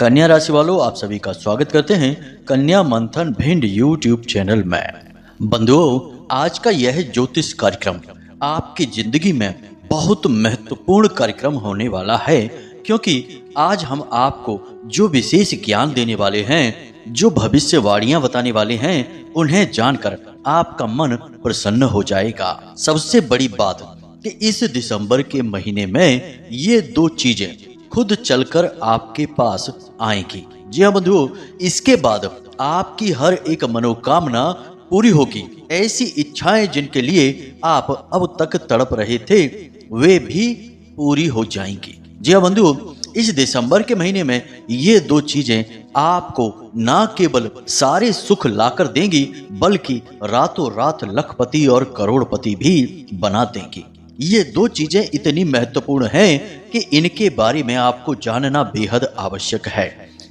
कन्या राशि वालों, आप सभी का स्वागत करते हैं कन्या मंथन भिंड यूट्यूब चैनल में। बंधुओं, आज का यह ज्योतिष कार्यक्रम आपकी जिंदगी में बहुत महत्वपूर्ण कार्यक्रम होने वाला है, क्योंकि आज हम आपको जो विशेष ज्ञान देने वाले हैं, जो भविष्यवाणियां बताने वाले हैं, उन्हें जानकर आपका मन प्रसन्न हो जाएगा। सबसे बड़ी बात कि इस दिसंबर के महीने में ये दो चीजें खुद चलकर आपके पास आएंगी। जी हाँ बंधुओं, इसके बाद आपकी हर एक मनोकामना पूरी होगी। ऐसी इच्छाएं जिनके लिए आप अब तक तड़प रहे थे, वे भी पूरी हो जाएंगी। जी हाँ बंधुओं, इस दिसंबर के महीने में ये दो चीजें आपको ना केवल सारे सुख लाकर देंगी, बल्कि रातों रात लखपति और करोड़पति भी बना देंगी। ये दो चीजें इतनी महत्वपूर्ण हैं कि इनके बारे में आपको जानना बेहद आवश्यक है।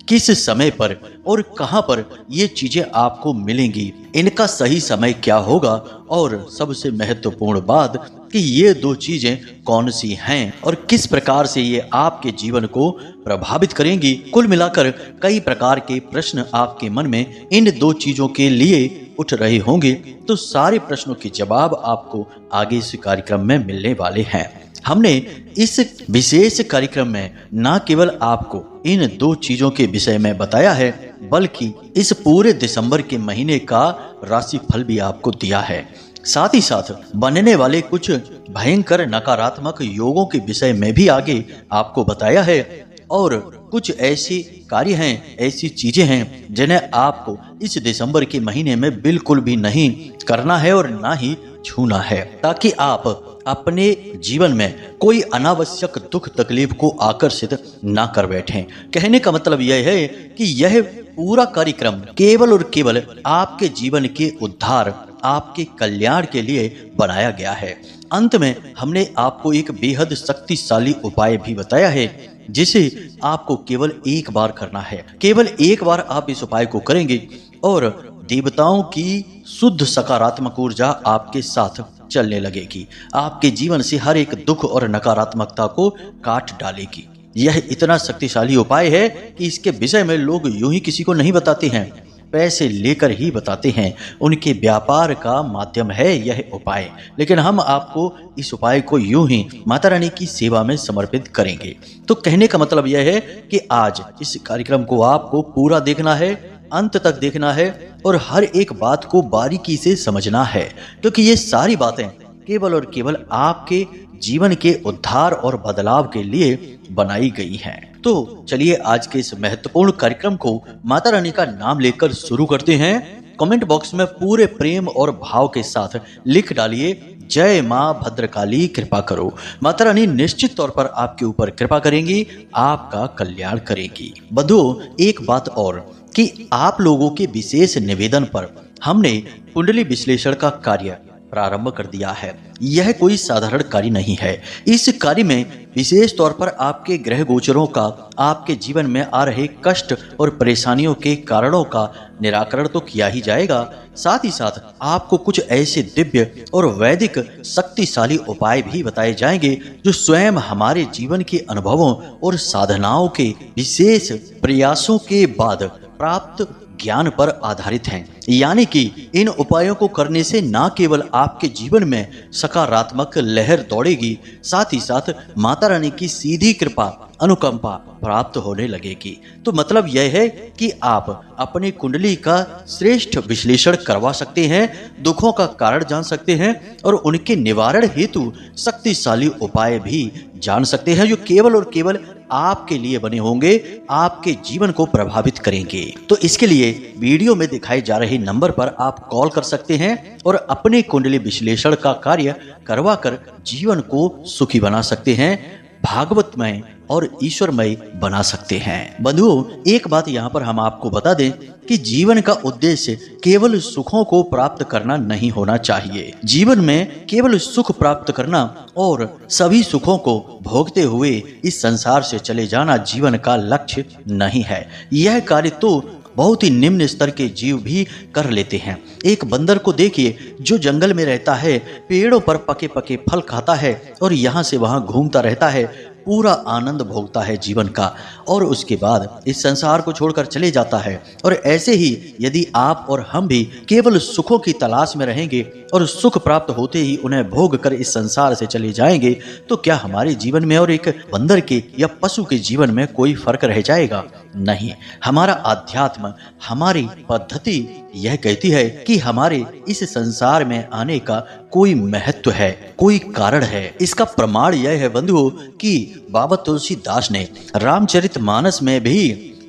किस समय पर और कहां पर ये चीजें आपको मिलेंगी, इनका सही समय क्या होगा, और सबसे महत्वपूर्ण बात कि ये दो चीजें कौन सी हैं और किस प्रकार से ये आपके जीवन को प्रभावित करेंगी। कुल मिलाकर कई प्रकार के प्रश्न आपके मन में इन दो चीजों के लिए उठ रहे होंगे, तो सारे प्रश्नों के जवाब आपको आगे इस कार्यक्रम में मिलने वाले हैं। हमने इस विशेष कार्यक्रम में न केवल आपको इन दो चीजों के विषय में बताया है, बल्कि इस पूरे दिसंबर के महीने का राशिफल भी आपको दिया है। साथ ही साथ बनने वाले कुछ भयंकर नकारात्मक योगों के विषय में भी आगे आपको बताया है, और कुछ ऐसी कार्य हैं, ऐसी चीजें हैं जिन्हें आपको इस दिसंबर के महीने में बिल्कुल भी नहीं करना है और ना ही छूना है, ताकि आप अपने जीवन में कोई अनावश्यक दुख तकलीफ को आकर्षित ना कर बैठें। कहने का मतलब यह है कि यह पूरा कार्यक्रम केवल और केवल आपके जीवन के उद्धार, आपके कल्याण के लिए बनाया गया है। अंत में हमने आपको एक बेहद शक्तिशाली उपाय भी बताया है, जिसे आपको केवल एक बार करना है। केवल एक बार आप इस उपाय को करेंगे और देवताओं की शुद्ध सकारात्मक ऊर्जा आपके साथ चलने लगेगी। आपके जीवन से हर एक दुख और नकारात्मकता को काट डालेगी। यह इतना शक्तिशाली उपाय है कि इसके विषय में लोग यूं ही किसी को नहीं बताते हैं, पैसे लेकर ही बताते हैं। उनके व्यापार का माध्यम है यह उपाय, लेकिन हम आपको इस उपाय को यूं ही माता रानी की सेवा में समर्पित करेंगे। तो कहने का मतलब यह है कि आज इस कार्यक्रम को आपको पूरा देखना है, अंत तक देखना है, और हर एक बात को बारीकी से समझना है, क्योंकि ये सारी बातें केवल और केवल आपके जीवन के उद्धार और बदलाव के लिए बनाई गई हैं। तो चलिए आज के इस महत्वपूर्ण कार्यक्रम को माता रानी का नाम लेकर शुरू करते हैं। कमेंट बॉक्स में पूरे प्रेम और भाव के साथ लिख डालिए, जय मां भद्रकाली कृपा करो। माता रानी निश्चित तौर पर आपके ऊपर कृपा करेंगी, आपका कल्याण करेंगी। बंधुओं, एक बात और कि आप लोगों के विशेष निवेदन पर हमने कुंडली विश्लेषण का कार्य प्रारंभ कर दिया है। यह कोई साधारण कार्य नहीं है। इस कार्य में विशेष तौर पर आपके ग्रह गोचरों का, आपके जीवन में आ रहे कष्ट और परेशानियों के कारणों का निराकरण तो किया ही जाएगा, साथ ही साथ आपको कुछ ऐसे दिव्य और वैदिक शक्तिशाली उपाय भी बताए जाएंगे जो स्वयं हमारे जीवन के अनुभवों और साधनाओं के विशेष प्रयासों के बाद प्राप्त ज्ञान पर आधारित हैं। यानी कि इन उपायों को करने से न केवल आपके जीवन में सकारात्मक लहर दौड़ेगी, साथ ही साथ माता रानी की सीधी कृपा, अनुकंपा प्राप्त होने लगेगी। तो मतलब यह है कि आप अपनी कुंडली का श्रेष्ठ विश्लेषण करवा सकते हैं, दुखों का कारण जान सकते हैं, और उनके निवारण हेतु शक्तिशाली उपाय भी जान सकते हैं, जो केवल और केवल आपके लिए बने होंगे, आपके जीवन को प्रभावित करेंगे। तो इसके लिए वीडियो में दिखाए जा रहे नंबर पर आप कॉल कर सकते हैं और अपने कुंडली विश्लेषण का कार्य करवाकर जीवन को सुखी बना सकते हैं, भागवतमय और ईश्वरमय बना सकते हैं। बंधुओं, एक बात यहाँ पर हम आपको बता दें कि जीवन का उद्देश्य केवल सुखों को प्राप्त करना नहीं होना चाहिए। जीवन में केवल सुख प्राप्त करना और सभी सुखों को भोगते हुए इस संसार से चले जाना जीवन का लक्ष्य नहीं है। यह कार्य तो बहुत ही निम्न स्तर के जीव भी कर लेते हैं। एक बंदर को देखिए जो जंगल में रहता है, पेड़ों पर पके पके फल खाता है और यहाँ से वहाँ घूमता रहता है, पूरा आनंद भोगता है जीवन का और उसके बाद इस संसार को छोड़कर चले जाता है। और ऐसे ही यदि आप और हम भी केवल सुखों की तलाश में रहेंगे और सुख प्राप्त होते ही उन्हें भोग कर इस संसार से चले जाएंगे, तो क्या हमारे जीवन में और एक बंदर के या पशु के जीवन में कोई फर्क रह जाएगा? नहीं। हमारा अध्यात्म, हमारी पद्धति यह कहती है कि हमारे इस संसार में आने का कोई महत्व है, कोई कारण है। इसका प्रमाण यह है बंधुओं कि बाबा तुलसीदास ने रामचरितमानस में भी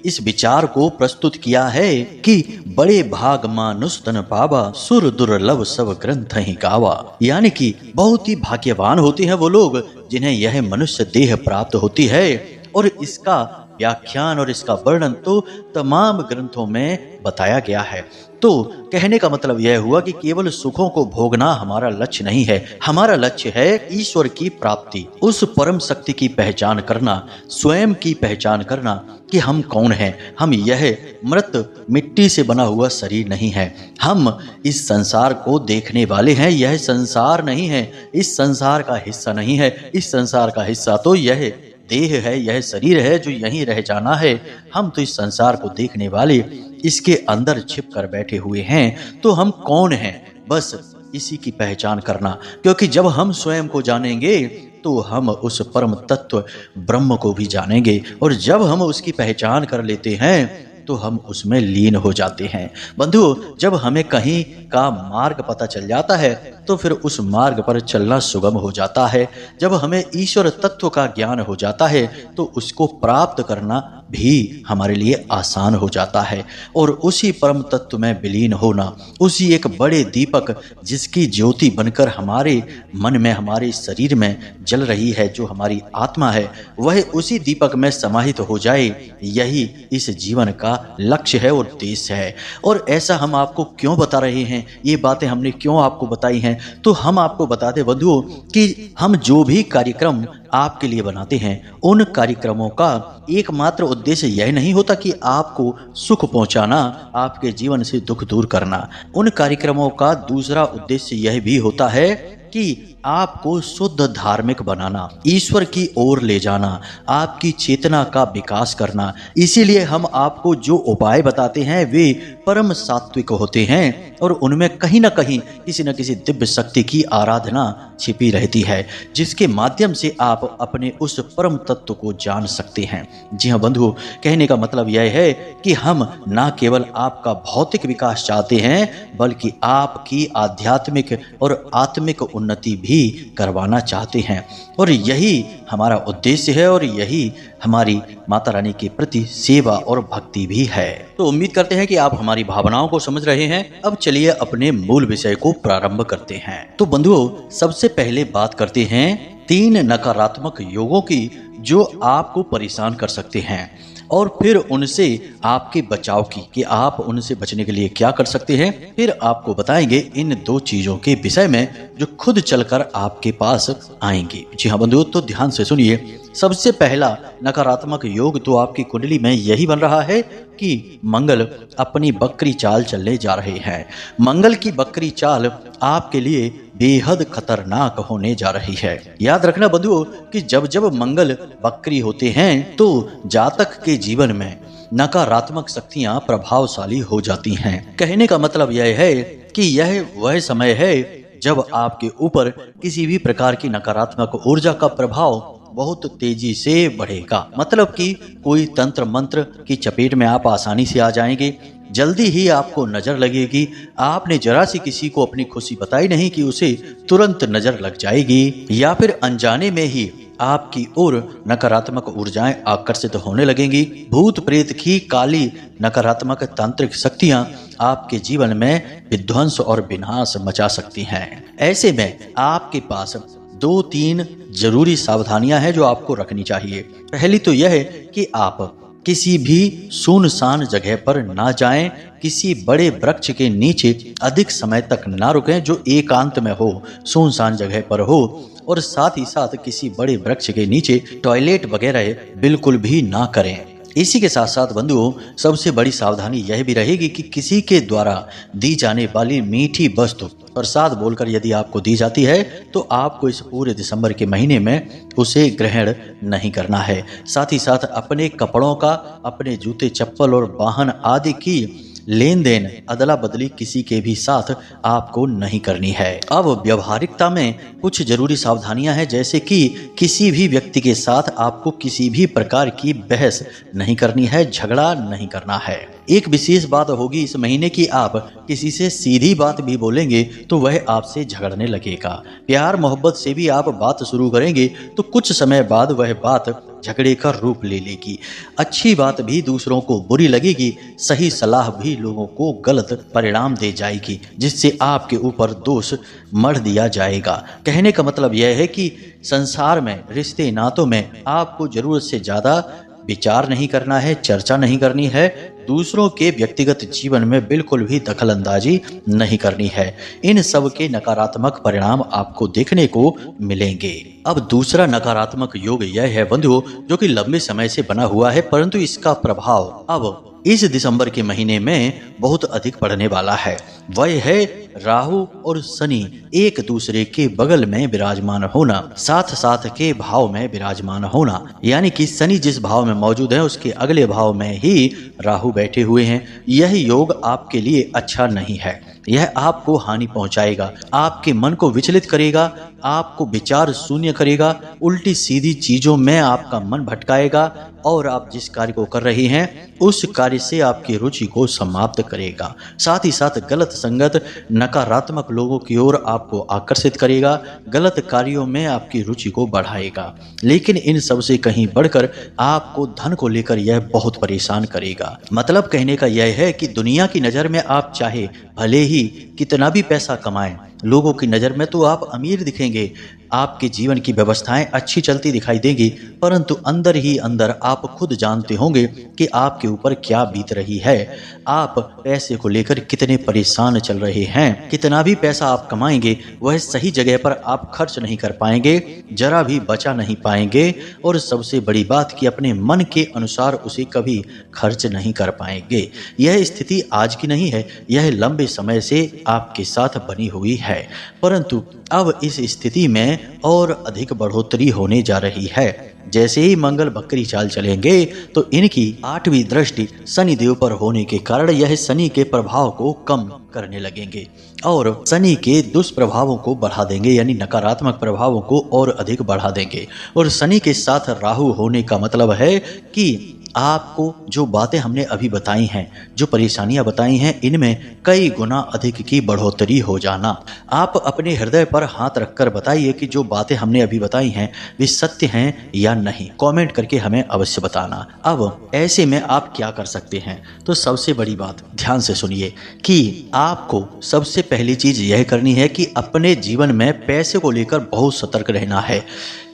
इस विचार को प्रस्तुत किया है कि बड़े भाग मानुष तन पावा, सुर दुर्लभ सब ग्रंथ ही गावा। यानी कि बहुत ही भाग्यवान होते हैं वो लोग जिन्हें यह मनुष्य देह प्राप्त होती है। और इसका व्याख्यान और इसका वर्णन तो तमाम ग्रंथों में बताया गया है। तो कहने का मतलब यह हुआ कि केवल सुखों को भोगना हमारा लक्ष्य नहीं है। हमारा लक्ष्य है ईश्वर की प्राप्ति, उस परम शक्ति की पहचान करना, स्वयं की पहचान करना कि हम कौन हैं। हम यह मृत मिट्टी से बना हुआ शरीर नहीं है। हम इस संसार को देखने वाले हैं, यह संसार नहीं है, इस संसार का हिस्सा नहीं है। इस संसार का हिस्सा तो यह देह है, यह शरीर है जो यहीं रह जाना है। हम तो इस संसार को देखने वाले, इसके अंदर छिप कर बैठे हुए हैं। तो हम कौन हैं, बस इसी की पहचान करना। क्योंकि जब हम स्वयं को जानेंगे तो हम उस परम तत्व ब्रह्म को भी जानेंगे, और जब हम उसकी पहचान कर लेते हैं तो हम उसमें लीन हो जाते हैं। बंधुओं, जब हमें कहीं का मार्ग पता चल जाता है तो फिर उस मार्ग पर चलना सुगम हो जाता है। जब हमें ईश्वर तत्व का ज्ञान हो जाता है तो उसको प्राप्त करना भी हमारे लिए आसान हो जाता है। और उसी परम तत्व में विलीन होना, उसी एक बड़े दीपक जिसकी ज्योति बनकर हमारे मन में, हमारे शरीर में जल रही है, जो हमारी आत्मा है, वह उसी दीपक में समाहित हो जाए, यही इस जीवन का लक्ष्य है और उद्देश्य है। और ऐसा हम आपको क्यों बता रहे हैं, ये बातें हमने क्यों आपको बताई हैं? तो हम आपको बताते बंधुओं कि हम जो भी कार्यक्रम आपके लिए बनाते हैं, उन कार्यक्रमों का एकमात्र उद्देश्य यह नहीं होता कि आपको सुख पहुंचाना, आपके जीवन से दुख दूर करना। उन कार्यक्रमों का दूसरा उद्देश्य यह भी होता है कि आपको शुद्ध धार्मिक बनाना, ईश्वर की ओर ले जाना, आपकी चेतना का विकास करना। इसीलिए हम आपको जो उपाय बताते हैं वे परम सात्विक होते हैं और उनमें कहीं ना कहीं किसी न किसी दिव्य शक्ति की आराधना छिपी रहती है, जिसके माध्यम से आप अपने उस परम तत्व को जान सकते हैं। जी हाँ बंधुओं, कहने का मतलब यह है कि हम ना केवल आपका भौतिक विकास चाहते हैं, बल्कि आपकी आध्यात्मिक और आत्मिक उन्नति भी करवाना चाहते हैं। और यही हमारा उद्देश्य है और यही हमारी माता रानी के प्रति सेवा और भक्ति भी है। तो उम्मीद करते हैं कि आप हमारी भावनाओं को समझ रहे हैं। अब चलिए अपने मूल विषय को प्रारंभ करते हैं। तो बंधुओं, सबसे पहले बात करते हैं 3 नकारात्मक योगों की जो आपको परेशान कर सकते हैं, और फिर उनसे आपके बचाव की कि आप उनसे बचने के लिए क्या कर सकते हैं। फिर आपको बताएंगे इन 2 चीजों के विषय में जो खुद चलकर आपके पास आएंगी। जी हाँ बंधुओं, तो ध्यान से सुनिए। सबसे पहला नकारात्मक योग तो आपकी कुंडली में यही बन रहा है कि मंगल अपनी बकरी चाल चलने जा रहे हैं। मंगल की बकरी चाल आपके लिए बेहद खतरनाक होने जा रही है। याद रखना बंधुओं कि जब जब मंगल बकरी होते हैं तो जातक के जीवन में नकारात्मक शक्तियां प्रभावशाली हो जाती हैं। कहने का मतलब यह है कि यह वह समय है जब आपके ऊपर किसी भी प्रकार की नकारात्मक ऊर्जा का प्रभाव बहुत तेजी से बढ़ेगा। मतलब कि कोई तंत्र मंत्र की चपेट में आप आसानी से आ जाएंगे। जल्दी ही आपको नजर लगेगी। आपने जरा सी किसी को अपनी खुशी बताई नहीं कि उसे तुरंत नजर लग जाएगी, या फिर अनजाने में ही आपकी ओर नकारात्मक ऊर्जाएं आकर्षित होने लगेंगी। भूत प्रेत की काली नकारात्मक तांत्रिक शक्तियां आपके जीवन में विध्वंस और विनाश मचा सकती हैं। ऐसे में आपके पास 2-3 जरूरी सावधानियां हैं जो आपको रखनी चाहिए। पहली तो यह है कि आप किसी भी सुनसान जगह पर ना जाएं, किसी बड़े वृक्ष के नीचे अधिक समय तक ना रुकें जो एकांत में हो, सुनसान जगह पर हो, और साथ ही साथ किसी बड़े वृक्ष के नीचे टॉयलेट वगैरह बिल्कुल भी ना करें। इसी के साथ साथ बंधुओं, सबसे बड़ी सावधानी यह भी रहेगी कि किसी के द्वारा दी जाने वाली मीठी वस्तु प्रसाद बोलकर यदि आपको दी जाती है तो आपको इस पूरे दिसंबर के महीने में उसे ग्रहण नहीं करना है। साथ ही साथ अपने कपड़ों का, अपने जूते चप्पल और वाहन आदि की लेन देन अदला बदली किसी के भी साथ आपको नहीं करनी है। अब व्यवहारिकता में कुछ जरूरी सावधानियां हैं, जैसे कि किसी भी व्यक्ति के साथ आपको किसी भी प्रकार की बहस नहीं करनी है, झगड़ा नहीं करना है। एक विशेष बात होगी इस महीने की, आप किसी से सीधी बात भी बोलेंगे तो वह आपसे झगड़ने लगेगा। प्यार मोहब्बत से भी आप बात शुरू करेंगे तो कुछ समय बाद वह बात झगड़े का रूप ले लेगी। अच्छी बात भी दूसरों को बुरी लगेगी, सही सलाह भी लोगों को गलत परिणाम दे जाएगी, जिससे आपके ऊपर दोष मढ़ दिया जाएगा। कहने का मतलब यह है कि संसार में, रिश्ते नातों में आपको जरूरत से ज़्यादा विचार नहीं करना है, चर्चा नहीं करनी है, दूसरों के व्यक्तिगत जीवन में बिल्कुल भी दखल अंदाजी नहीं करनी है। इन सब के नकारात्मक परिणाम आपको देखने को मिलेंगे। अब दूसरा नकारात्मक योग यह है बंधुओं, जो कि लंबे समय से बना हुआ है, परंतु इसका प्रभाव अब इस दिसंबर के महीने में बहुत अधिक पड़ने वाला है। वह है राहु और शनि एक दूसरे के बगल में विराजमान होना, साथ साथ के भाव में विराजमान होना। यानी कि शनि जिस भाव में मौजूद है उसके अगले भाव में ही राहु बैठे हुए हैं। यह योग आपके लिए अच्छा नहीं है। यह आपको हानि पहुंचाएगा, आपके मन को विचलित करेगा, आपको विचार शून्य करेगा, उल्टी सीधी चीजों में आपका मन भटकाएगा और आप जिस कार्य को कर रहे हैं उस कार्य से आपकी रुचि को समाप्त करेगा। साथ ही साथ गलत संगत नकारात्मक लोगों की ओर आपको आकर्षित करेगा, गलत कार्यों में आपकी रुचि को बढ़ाएगा। लेकिन इन सब से कहीं बढ़कर आपको धन को लेकर यह बहुत परेशान करेगा। मतलब कहने का यह है कि दुनिया की नज़र में आप चाहे भले ही कितना भी पैसा कमाएं, लोगों की नज़र में तो आप अमीर दिखेंगे, आपके जीवन की व्यवस्थाएं अच्छी चलती दिखाई देंगी, परंतु अंदर ही अंदर आप खुद जानते होंगे कि आपके ऊपर क्या बीत रही है। आप पैसे को लेकर कितने परेशान चल रहे हैं। कितना भी पैसा आप कमाएंगे वह सही जगह पर आप खर्च नहीं कर पाएंगे, जरा भी बचा नहीं पाएंगे, और सबसे बड़ी बात कि अपने मन के अनुसार उसे कभी खर्च नहीं कर पाएंगे। यह स्थिति आज की नहीं है, यह लंबे समय से आपके साथ बनी हुई है, परंतु अब इस स्थिति में और अधिक बढ़ोतरी होने जा रही है। जैसे ही मंगल बकरी चाल चलेंगे तो इनकी 8वीं दृष्टि शनि देव पर होने के कारण यह शनि के प्रभाव को कम करने लगेंगे और शनि के दुष्प्रभावों को बढ़ा देंगे, यानी नकारात्मक प्रभावों को और अधिक बढ़ा देंगे। और शनि के साथ राहु होने का मतलब है कि आपको जो बातें हमने अभी बताई हैं, जो परेशानियां बताई हैं, इनमें कई गुना अधिक की बढ़ोतरी हो जाना। आप अपने हृदय पर हाथ रखकर बताइए कि जो बातें हमने अभी बताई हैं वे सत्य हैं या नहीं। कमेंट करके हमें अवश्य बताना। अब ऐसे में आप क्या कर सकते हैं, तो सबसे बड़ी बात ध्यान से सुनिए कि आपको सबसे पहली चीज यह करनी है कि अपने जीवन में पैसे को लेकर बहुत सतर्क रहना है।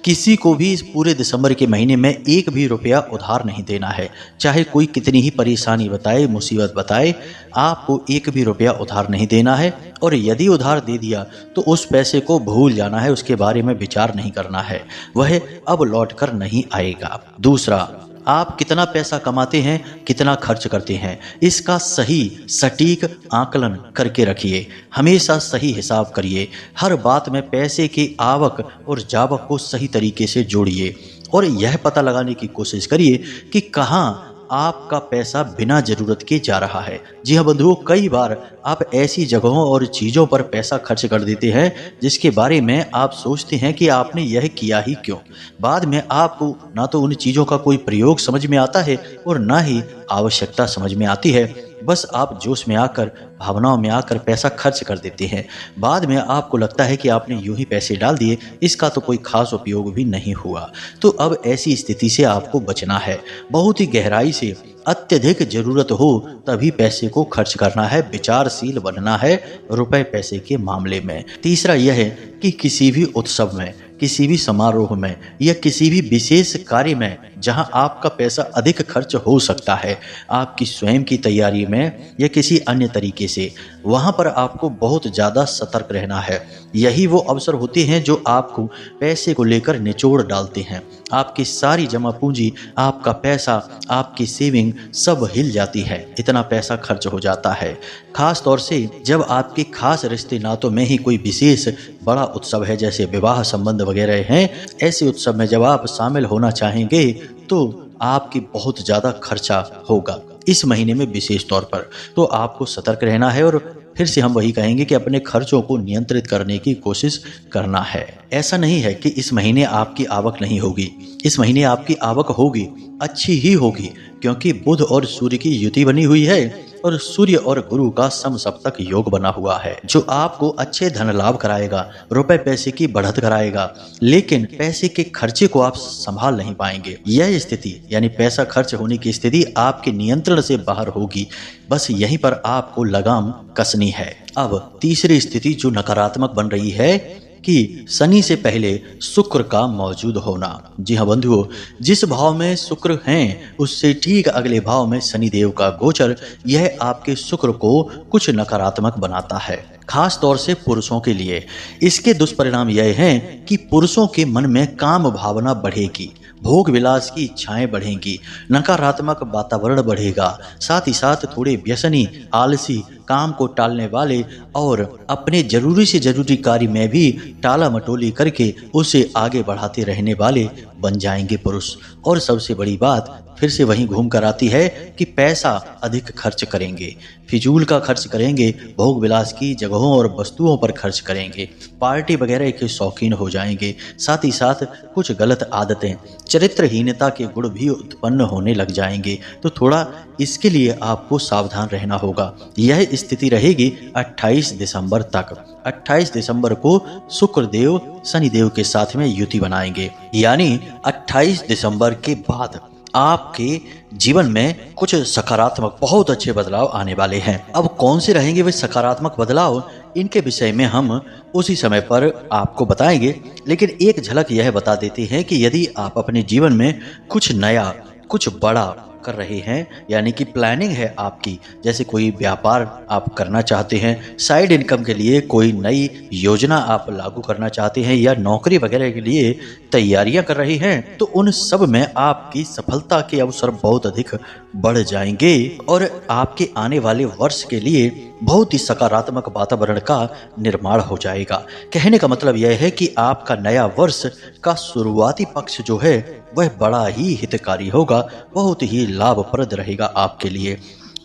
किसी को भी इस पूरे दिसंबर के महीने में एक भी रुपया उधार नहीं देना है। चाहे कोई कितनी ही परेशानी बताए, मुसीबत बताए, आपको एक भी रुपया उधार नहीं देना है। और यदि उधार दे दिया तो उस पैसे को भूल जाना है, उसके बारे में विचार नहीं करना है, वह अब लौट कर नहीं आएगा। दूसरा, आप कितना पैसा कमाते हैं, कितना खर्च करते हैं, इसका सही सटीक आकलन करके रखिए। हमेशा सही हिसाब करिए। हर बात में पैसे की आवक और जावक को सही तरीके से जोड़िए और यह पता लगाने की कोशिश करिए कि कहाँ आपका पैसा बिना जरूरत के जा रहा है। जी हाँ बंधुओं, कई बार आप ऐसी जगहों और चीज़ों पर पैसा खर्च कर देते हैं जिसके बारे में आप सोचते हैं कि आपने यह किया ही क्यों। बाद में आपको ना तो उन चीज़ों का कोई प्रयोग समझ में आता है और ना ही आवश्यकता समझ में आती है। बस आप जोश में आकर, भावनाओं में आकर पैसा खर्च कर देते हैं। बाद में आपको लगता है कि आपने यूं ही पैसे डाल दिए, इसका तो कोई खास उपयोग भी नहीं हुआ। तो अब ऐसी स्थिति से आपको बचना है। बहुत ही गहराई से, अत्यधिक जरूरत हो तभी पैसे को खर्च करना है, विचारशील बनना है रुपए पैसे के मामले में। तीसरा यह है कि किसी भी उत्सव में, किसी भी समारोह में या किसी भी विशेष कार्य में जहां आपका पैसा अधिक खर्च हो सकता है, आपकी स्वयं की तैयारी में या किसी अन्य तरीके से, वहां पर आपको बहुत ज़्यादा सतर्क रहना है। यही वो अवसर होते हैं जो आपको पैसे को लेकर निचोड़ डालते हैं। आपकी सारी जमा पूंजी, आपका पैसा, आपकी सेविंग सब हिल जाती है, इतना पैसा खर्च हो जाता है। खास तौर से जब आपके खास रिश्ते नातों में ही कोई विशेष बड़ा उत्सव है, जैसे विवाह संबंध वगैरह हैं, ऐसे उत्सव में जब आप शामिल होना चाहेंगे तो आपकी बहुत ज़्यादा खर्चा होगा इस महीने में विशेष तौर पर। तो आपको सतर्क रहना है और फिर से हम वही कहेंगे कि अपने खर्चों को नियंत्रित करने की कोशिश करना है। ऐसा नहीं है कि इस महीने आपकी आवक नहीं होगी, इस महीने आपकी आवक होगी, अच्छी ही होगी, क्योंकि बुध और सूर्य की युति बनी हुई है और सूर्य और गुरु का समसप्तक योग बना हुआ है, जो आपको अच्छे धन लाभ कराएगा, रुपए पैसे की बढ़त कराएगा। लेकिन पैसे के खर्चे को आप संभाल नहीं पाएंगे। यह स्थिति यानी पैसा खर्च होने की स्थिति आपके नियंत्रण से बाहर होगी। बस यहीं पर आपको लगाम कसनी है। अब तीसरी स्थिति जो नकारात्मक बन रही है कि शनि से पहले शुक्र का मौजूद होना। जी हाँ बंधुओं, जिस भाव में शुक्र हैं उससे ठीक अगले भाव में शनि देव का गोचर, यह आपके शुक्र को कुछ नकारात्मक बनाता है, खास तौर से पुरुषों के लिए। इसके दुष्परिणाम यह हैं कि पुरुषों के मन में काम भावना बढ़ेगी, भोग विलास की इच्छाएं बढ़ेंगी, नकारात्मक वातावरण बढ़ेगा, साथ ही साथ थोड़े व्यसनी, आलसी, काम को टालने वाले और अपने जरूरी से जरूरी कार्य में भी टाला मटोली करके उसे आगे बढ़ाते रहने वाले बन जाएंगे पुरुष। और सबसे बड़ी बात फिर से वहीं घूम कर आती है कि पैसा अधिक खर्च करेंगे, फिजूल का खर्च करेंगे, भोग विलास की जगहों और वस्तुओं पर खर्च करेंगे, पार्टी वगैरह के शौकीन हो जाएंगे, साथ ही साथ कुछ गलत आदतें, चरित्रहीनता के गुण भी उत्पन्न होने लग जाएंगे। तो थोड़ा इसके लिए आपको सावधान रहना होगा। यह स्थिति रहेगी 28 दिसंबर तक। 28 दिसंबर को शुक्र देव शनि देव के साथ में युति बनाएंगे, यानी 28 दिसंबर के बाद आपके जीवन में कुछ सकारात्मक बहुत अच्छे बदलाव आने वाले हैं। अब कौन से रहेंगे वे सकारात्मक बदलाव, इनके विषय में हम उसी समय पर आपको बताएंगे। लेकिन एक झलक यह बता देते हैं कि यदि आप अपने जीवन में कुछ नया, कुछ बड़ा कर रहे हैं, यानी कि प्लानिंग है आपकी, जैसे कोई व्यापार आप करना चाहते हैं, साइड इनकम के लिए कोई नई योजना आप लागू करना चाहते हैं, या नौकरी वगैरह के लिए तैयारियां कर रहे हैं, तो उन सब में आपकी सफलता के अवसर बहुत अधिक बढ़ जाएंगे और आपके आने वाले वर्ष के लिए बहुत ही सकारात्मक वातावरण का निर्माण हो जाएगा। कहने का मतलब यह है कि आपका नया वर्ष का शुरुआती पक्ष जो है वह बड़ा ही हितकारी होगा, बहुत ही लाभप्रद रहेगा आपके लिए।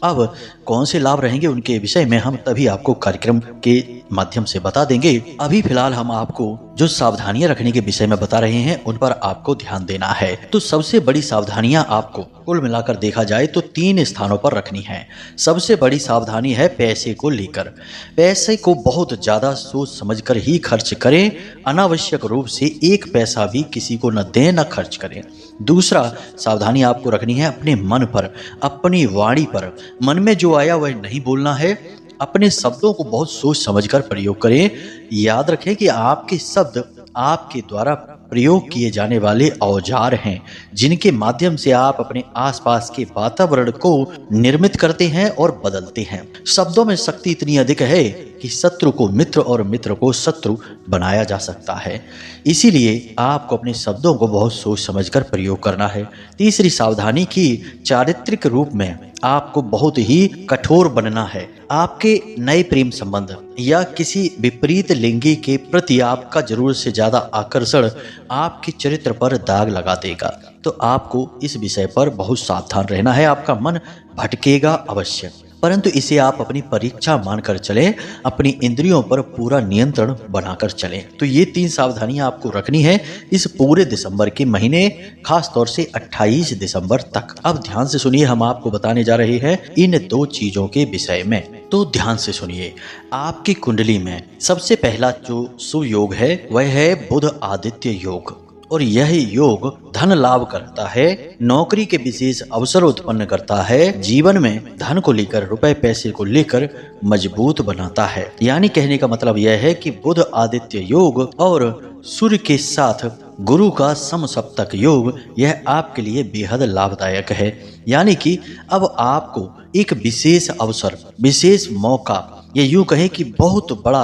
अब कौन से लाभ रहेंगे उनके विषय में हम तभी आपको कार्यक्रम के माध्यम से बता देंगे। अभी फिलहाल हम आपको जो सावधानियां रखने के विषय में बता रहे हैं उन पर आपको ध्यान देना है। तो सबसे बड़ी सावधानियां आपको कुल मिलाकर देखा जाए तो 3 स्थानों पर रखनी है। सबसे बड़ी सावधानी है पैसे को लेकर। पैसे को बहुत ज्यादा सोच समझकर ही खर्च करें, अनावश्यक रूप से एक पैसा भी किसी को न दें न खर्च करें। दूसरा सावधानी आपको रखनी है अपने मन पर, अपनी वाणी पर। मन में जो आया वह नहीं बोलना है, अपने शब्दों को बहुत सोच समझकर प्रयोग करें। याद रखें कि आपके शब्द आपके द्वारा प्रयोग किए जाने वाले औजार हैं, जिनके माध्यम से आप अपने आसपास के वातावरण को निर्मित करते हैं और बदलते हैं। शब्दों में शक्ति इतनी अधिक है कि शत्रु को मित्र और मित्र को शत्रु बनाया जा सकता है। इसीलिए आपको अपने शब्दों को बहुत सोच समझकर प्रयोग करना है। तीसरी सावधानी की चारित्रिक रूप में आपको बहुत ही कठोर बनना है। आपके नए प्रेम संबंध या किसी विपरीत लिंगी के प्रति आपका जरूरत से ज्यादा आकर्षण आपके चरित्र पर दाग लगा देगा। तो आपको इस विषय पर बहुत सावधान रहना है। आपका मन भटकेगा अवश्य, परंतु इसे आप अपनी परीक्षा मानकर चलें, अपनी इंद्रियों पर पूरा नियंत्रण बनाकर चलें। तो ये 3 सावधानियां आपको रखनी है इस पूरे दिसंबर के महीने, खास तौर से 28 दिसंबर तक। अब ध्यान से सुनिए, हम आपको बताने जा रहे हैं इन 2 चीजों के विषय में। तो ध्यान से सुनिए, आपकी कुंडली में सबसे पहला जो सुयोग है वह है बुध आदित्य योग। और यह योग धन लाभ करता है, नौकरी के विशेष अवसर उत्पन्न करता है, जीवन में धन को लेकर, रुपए पैसे को लेकर मजबूत बनाता है। यानी कहने का मतलब यह है कि बुध आदित्य योग और सूर्य के साथ गुरु का समसप्तक योग यह आपके लिए बेहद लाभदायक है। यानी कि अब आपको एक विशेष अवसर, विशेष मौका, ये यूं कहें कि बहुत बड़ा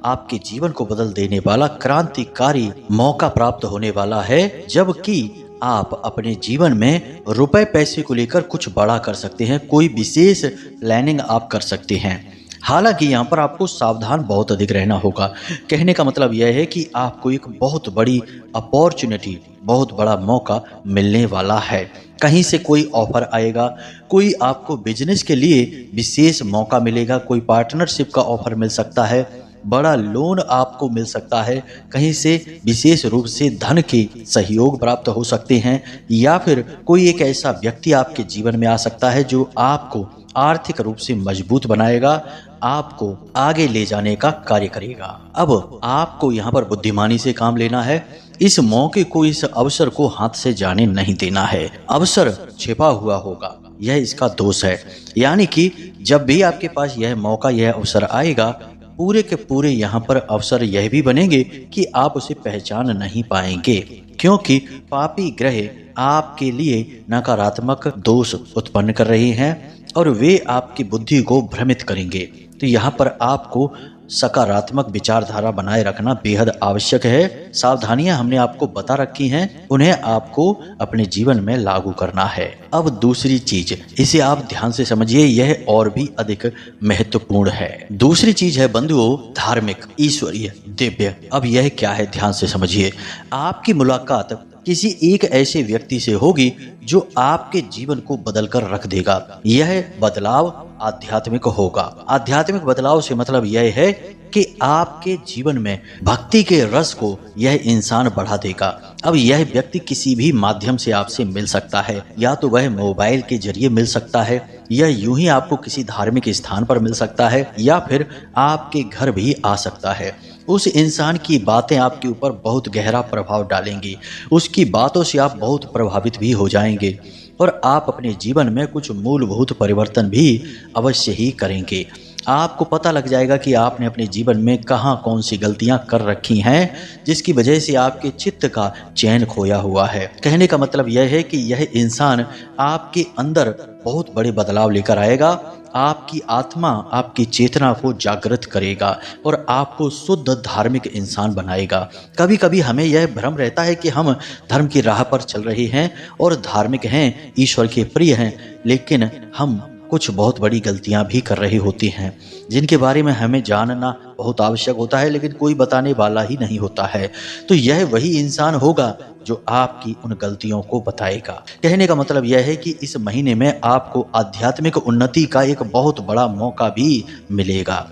आपके जीवन को बदल देने वाला क्रांतिकारी मौका प्राप्त होने वाला है, जबकि आप अपने जीवन में रुपए पैसे को लेकर कुछ बड़ा कर सकते हैं, कोई विशेष प्लानिंग आप कर सकते हैं। हालांकि यहाँ पर आपको सावधान बहुत अधिक रहना होगा। कहने का मतलब यह है कि आपको एक बहुत बड़ी अपॉर्चुनिटी, बहुत बड़ा मौका मिलने वाला है। कहीं से कोई ऑफर आएगा, कोई आपको बिजनेस के लिए विशेष मौका मिलेगा, कोई पार्टनरशिप का ऑफर मिल सकता है, बड़ा लोन आपको मिल सकता है, कहीं से विशेष रूप से धन के सहयोग प्राप्त हो सकते हैं, या फिर कोई एक ऐसा व्यक्ति आपके जीवन में आ सकता है जो आपको आर्थिक रूप से मजबूत बनाएगा, आपको आगे ले जाने का कार्य करेगा। अब आपको यहाँ पर बुद्धिमानी से काम लेना है, इस मौके को, इस अवसर को हाथ से जाने नहीं देना है। अवसर छिपा हुआ होगा, यह इसका दोष है। यानी कि जब भी आपके पास यह मौका, यह अवसर आएगा, पूरे के पूरे यहाँ पर अवसर यह भी बनेंगे कि आप उसे पहचान नहीं पाएंगे, क्योंकि पापी ग्रह आपके लिए नकारात्मक दोष उत्पन्न कर रहे हैं और वे आपकी बुद्धि को भ्रमित करेंगे। तो यहाँ पर आपको सकारात्मक विचारधारा बनाए रखना बेहद आवश्यक है। सावधानियां हमने आपको बता रखी हैं, उन्हें आपको अपने जीवन में लागू करना है। अब दूसरी चीज, इसे आप ध्यान से समझिए, यह और भी अधिक महत्वपूर्ण है। दूसरी चीज है बंधुओं, धार्मिक, ईश्वरीय, दिव्य। अब यह क्या है, ध्यान से समझिए। आपकी मुलाकात किसी एक ऐसे व्यक्ति से होगी जो आपके जीवन को बदल कर रख देगा। यह बदलाव आध्यात्मिक होगा। आध्यात्मिक बदलाव से मतलब यह है कि आपके जीवन में भक्ति के रस को यह इंसान बढ़ा देगा। अब यह व्यक्ति किसी भी माध्यम से आपसे मिल सकता है, या तो वह मोबाइल के जरिए मिल सकता है, या यूं ही आपको किसी धार्मिक स्थान पर मिल सकता है, या फिर आपके घर भी आ सकता है। उस इंसान की बातें आपके ऊपर बहुत गहरा प्रभाव डालेंगी, उसकी बातों से आप बहुत प्रभावित भी हो जाएंगे और आप अपने जीवन में कुछ मूलभूत परिवर्तन भी अवश्य ही करेंगे। आपको पता लग जाएगा कि आपने अपने जीवन में कहाँ कौन सी गलतियां कर रखी हैं, जिसकी वजह से आपके चित्त का चैन खोया हुआ है। कहने का मतलब यह है कि यह इंसान आपके अंदर बहुत बड़े बदलाव लेकर आएगा, आपकी आत्मा, आपकी चेतना को जागृत करेगा और आपको शुद्ध धार्मिक इंसान बनाएगा। कभी कभी हमें यह भ्रम रहता है कि हम धर्म की राह पर चल रहे हैं और धार्मिक हैं, ईश्वर के प्रिय हैं, लेकिन हम कुछ बहुत बड़ी गलतियां भी कर रही होती हैं, जिनके बारे में हमें जानना बहुत आवश्यक होता है, लेकिन कोई बताने वाला ही नहीं होता है। तो यह वही इंसान होगा जो आपकी उन गलतियों को बताएगा। कहने का मतलब यह है कि इस महीने में आपको आध्यात्मिक उन्नति का एक बहुत बड़ा मौका भी मिलेगा।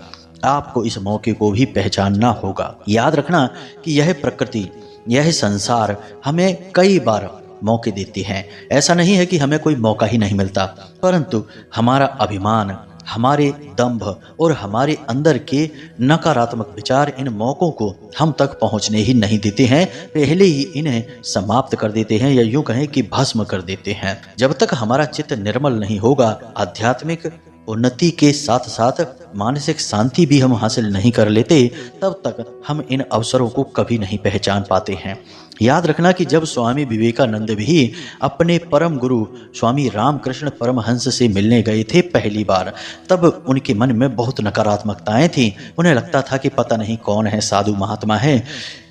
आपको इस मौके को भी पहचानना होगा। याद रखना कि यह प्रकृति, यह संसार हमें कई बार मौके देती हैं। ऐसा नहीं है कि हमें कोई मौका ही नहीं मिलता, परंतु हमारा अभिमान, हमारे दंभ और हमारे अंदर के नकारात्मक विचार इन मौकों को हम तक पहुंचने ही नहीं देते हैं, पहले ही इन्हें समाप्त कर देते हैं, या यूं कहें कि भस्म कर देते हैं। जब तक हमारा चित्त निर्मल नहीं होगा, आध्यात्मिक उन्नति के साथ साथ मानसिक शांति भी हम हासिल नहीं कर लेते, तब तक हम इन अवसरों को कभी नहीं पहचान पाते हैं। याद रखना कि जब स्वामी विवेकानंद भी अपने परम गुरु स्वामी रामकृष्ण परमहंस से मिलने गए थे पहली बार, तब उनके मन में बहुत नकारात्मकताएं थीं। उन्हें लगता था कि पता नहीं कौन है, साधु महात्मा है,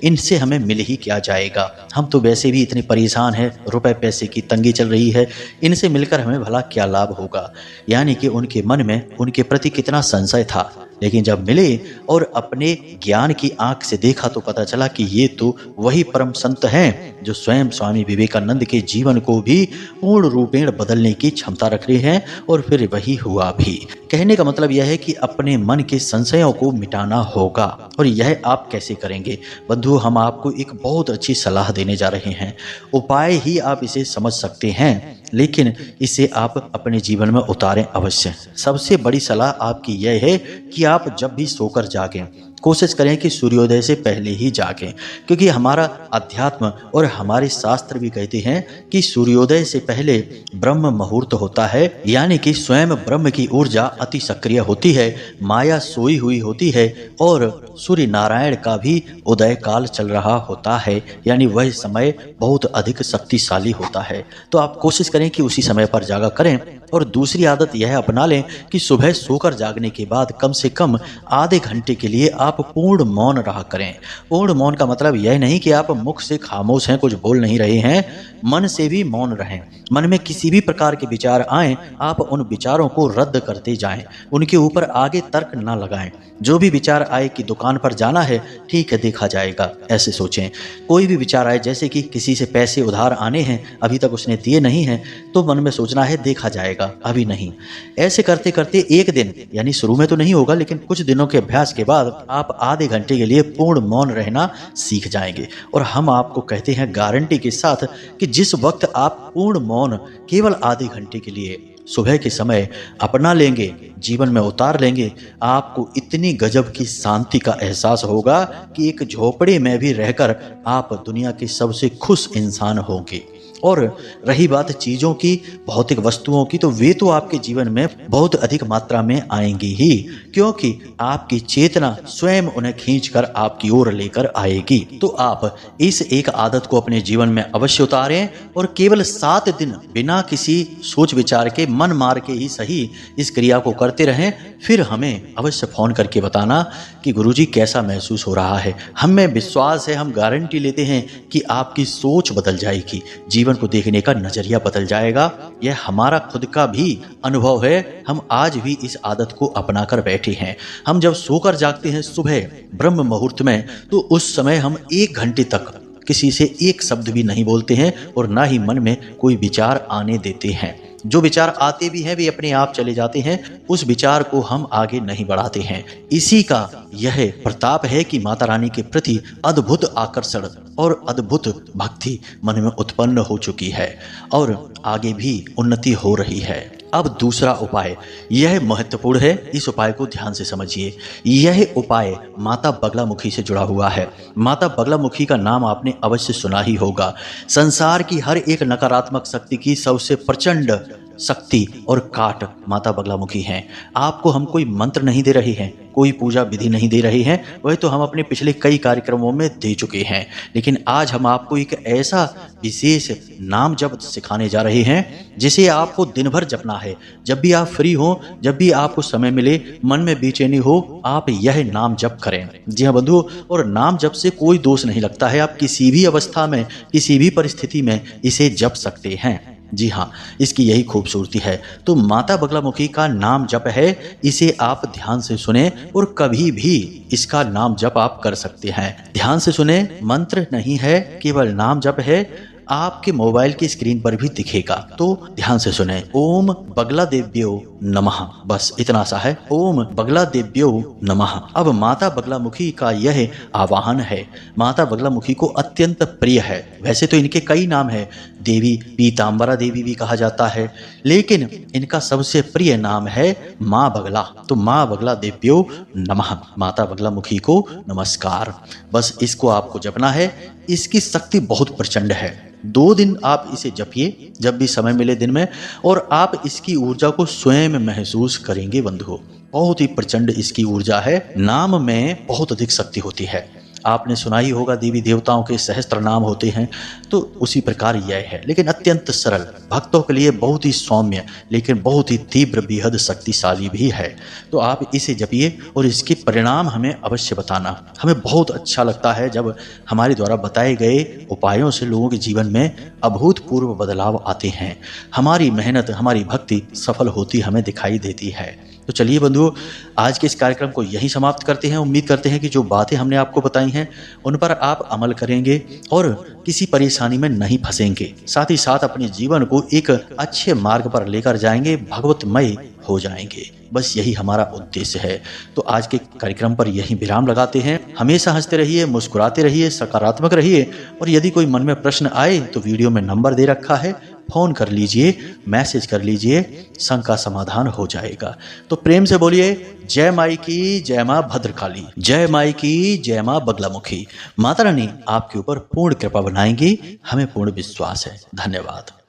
इनसे हमें मिल ही क्या जाएगा, हम तो वैसे भी इतने परेशान हैं, रुपए पैसे की तंगी चल रही है, इनसे मिलकर हमें भला क्या लाभ होगा। यानी कि उनके मन में उनके प्रति कितना संशय था। लेकिन जब मिले और अपने ज्ञान की आंख से देखा तो पता चला कि ये तो वही परम संत हैं जो स्वयं स्वामी विवेकानंद के जीवन को भी पूर्ण रूपेण बदलने की क्षमता रख रहे हैं, और फिर वही हुआ भी। कहने का मतलब यह है कि अपने मन के संशयों को मिटाना होगा। और यह आप कैसे करेंगे बंधु, हम आपको एक बहुत अच्छी सलाह देने जा रहे हैं। उपाय ही आप इसे समझ सकते हैं, लेकिन इसे आप अपने जीवन में उतारें अवश्य। सबसे बड़ी सलाह आपकी यह है कि आप जब भी सोकर जागें, कोशिश करें कि सूर्योदय से पहले ही जागें, क्योंकि हमारा अध्यात्म और हमारे शास्त्र भी कहते हैं कि सूर्योदय से पहले ब्रह्म मुहूर्त होता है, यानी कि स्वयं ब्रह्म की ऊर्जा अति सक्रिय होती है, माया सोई हुई होती है और सूर्य नारायण का भी उदय काल चल रहा होता है, यानी वह समय बहुत अधिक शक्तिशाली होता है। तो आप कोशिश करें कि उसी समय पर जागा करें। और दूसरी आदत यह अपना लें कि सुबह सोकर जागने के बाद कम से कम आधे घंटे के लिए आप पूर्ण मौन रहा करें। पूर्ण मौन का मतलब यह नहीं कि आप मुख से खामोश हैं, कुछ बोल नहीं रहे हैं, मन से भी मौन रहें। मन में किसी भी प्रकार के विचार आएं, आप उन विचारों को रद्द करते जाएं, उनके ऊपर आगे तर्क ना लगाएं। जो भी विचार आए कि दुकान पर जाना है, ठीक है देखा जाएगा, ऐसे सोचें। कोई भी विचार आए जैसे कि किसी से पैसे उधार आने हैं, अभी तक उसने दिए नहीं हैं, तो मन में सोचना है देखा जाएगा, अभी नहीं। ऐसे करते करते एक दिन, यानी शुरू में तो नहीं होगा लेकिन कुछ दिनों के अभ्यास के बाद आप आधे घंटे के लिए पूर्ण मौन रहना सीख जाएंगे। और हम आपको कहते हैं गारंटी के साथ कि जिस वक्त आप पूर्ण मौन केवल आधे घंटे के लिए सुबह के समय अपना लेंगे, जीवन में उतार लेंगे, आपको इतनी गजब की शांति का एहसास होगा कि एक झोपड़े में भी रहकर आप दुनिया के सबसे खुश इंसान होंगे। और रही बात चीज़ों की, भौतिक वस्तुओं की, तो वे तो आपके जीवन में बहुत अधिक मात्रा में आएंगी ही, क्योंकि आपकी चेतना स्वयं उन्हें खींचकर आपकी ओर लेकर आएगी। तो आप इस एक आदत को अपने जीवन में अवश्य उतारें और केवल 7 दिन बिना किसी सोच विचार के, मन मार के ही सही, इस क्रिया को करते रहें। फिर हमें अवश्य फ़ोन करके बताना कि गुरुजी कैसा महसूस हो रहा है। हमें विश्वास है, हम गारंटी लेते हैं कि आपकी सोच बदल जाएगी, जीवन को देखने का नजरिया बदल जाएगा। यह हमारा खुद का भी अनुभव है। हम आज भी इस आदत को अपना कर बैठे हैं। हम जब सोकर जागते हैं सुबह ब्रह्म मुहूर्त में, तो उस समय हम 1 घंटे तक किसी से एक शब्द भी नहीं बोलते हैं और ना ही मन में कोई विचार आने देते हैं। जो विचार आते भी हैं वे अपने आप चले जाते हैं, उस विचार को हम आगे नहीं बढ़ाते हैं। इसी का यह प्रताप है कि माता रानी के प्रति अद्भुत आकर्षण और अद्भुत भक्ति मन में उत्पन्न हो चुकी है और आगे भी उन्नति हो रही है। अब दूसरा उपाय, यह महत्वपूर्ण है, इस उपाय को ध्यान से समझिए। यह उपाय माता बगलामुखी से जुड़ा हुआ है। माता बगलामुखी का नाम आपने अवश्य सुना ही होगा। संसार की हर एक नकारात्मक शक्ति की सबसे प्रचंड शक्ति और काट माता बगलामुखी हैं। आपको हम कोई मंत्र नहीं दे रहे हैं, कोई पूजा विधि नहीं दे रहे हैं, वह तो हम अपने पिछले कई कार्यक्रमों में दे चुके हैं। लेकिन आज हम आपको एक ऐसा विशेष नाम जप सिखाने जा रहे हैं जिसे आपको दिन भर जपना है। जब भी आप फ्री हो, जब भी आपको समय मिले, मन में बेचैनी हो, आप यह नाम जप करें। जी हाँ बंधुओं, और नाम जप से कोई दोष नहीं लगता है। आप किसी भी अवस्था में, किसी भी परिस्थिति में इसे जप सकते हैं। जी हाँ, इसकी यही खूबसूरती है। तो माता बगलामुखी का नाम जप है, इसे आप ध्यान से सुने और कभी भी इसका नाम जप आप कर सकते हैं। ध्यान से सुने, मंत्र नहीं है, केवल नाम जप है। आपके मोबाइल की स्क्रीन पर भी दिखेगा, तो ध्यान से सुने। ओम बगला देव्यो नमः, बस इतना सा है, ओम बगला देव्यो नमः। अब माता बगलामुखी का यह आवाहन है। माता बगलामुखी को अत्यंत प्रिय है। वैसे तो इनके कई नाम है, देवी पीताम्बरा देवी भी कहा जाता है, लेकिन इनका सबसे प्रिय नाम है माँ बगला। तो माँ बगला देव्यो नमः, माता बगलामुखी को नमस्कार। बस इसको आपको जपना है। इसकी शक्ति बहुत प्रचंड है। 2 दिन आप इसे जपिए जब भी समय मिले दिन में, और आप इसकी ऊर्जा को स्वयं महसूस करेंगे बंधुओं। बहुत ही प्रचंड इसकी ऊर्जा है। नाम में बहुत अधिक शक्ति होती है। आपने सुना ही होगा देवी देवताओं के सहस्त्र नाम होते हैं, तो उसी प्रकार यह है, लेकिन अत्यंत सरल, भक्तों के लिए बहुत ही सौम्य, लेकिन बहुत ही तीव्र, बेहद शक्तिशाली भी है। तो आप इसे जपिए और इसके परिणाम हमें अवश्य बताना। हमें बहुत अच्छा लगता है जब हमारे द्वारा बताए गए उपायों से लोगों के जीवन में अभूतपूर्व बदलाव आते हैं। हमारी मेहनत, हमारी भक्ति सफल होती हमें दिखाई देती है। तो चलिए बंधुओं, आज के इस कार्यक्रम को यहीं समाप्त करते हैं। उम्मीद करते हैं कि जो बातें हमने आपको बताई हैं उन पर आप अमल करेंगे और किसी परेशानी में नहीं फंसेंगे। साथ ही साथ अपने जीवन को एक अच्छे मार्ग पर लेकर जाएंगे, भगवतमय हो जाएंगे। बस यही हमारा उद्देश्य है। तो आज के कार्यक्रम पर यही विराम लगाते हैं। हमेशा हंसते रहिए, मुस्कुराते रहिए, सकारात्मक रहिए, और यदि कोई मन में प्रश्न आए तो वीडियो में नंबर दे रखा है, फ़ोन कर लीजिए, मैसेज कर लीजिए, शंका समाधान हो जाएगा। तो प्रेम से बोलिए जय माई की जय माँ भद्रकाली, जय माई की जय माँ बगलामुखी। माता रानी आपके ऊपर पूर्ण कृपा बनाएंगी, हमें पूर्ण विश्वास है। धन्यवाद।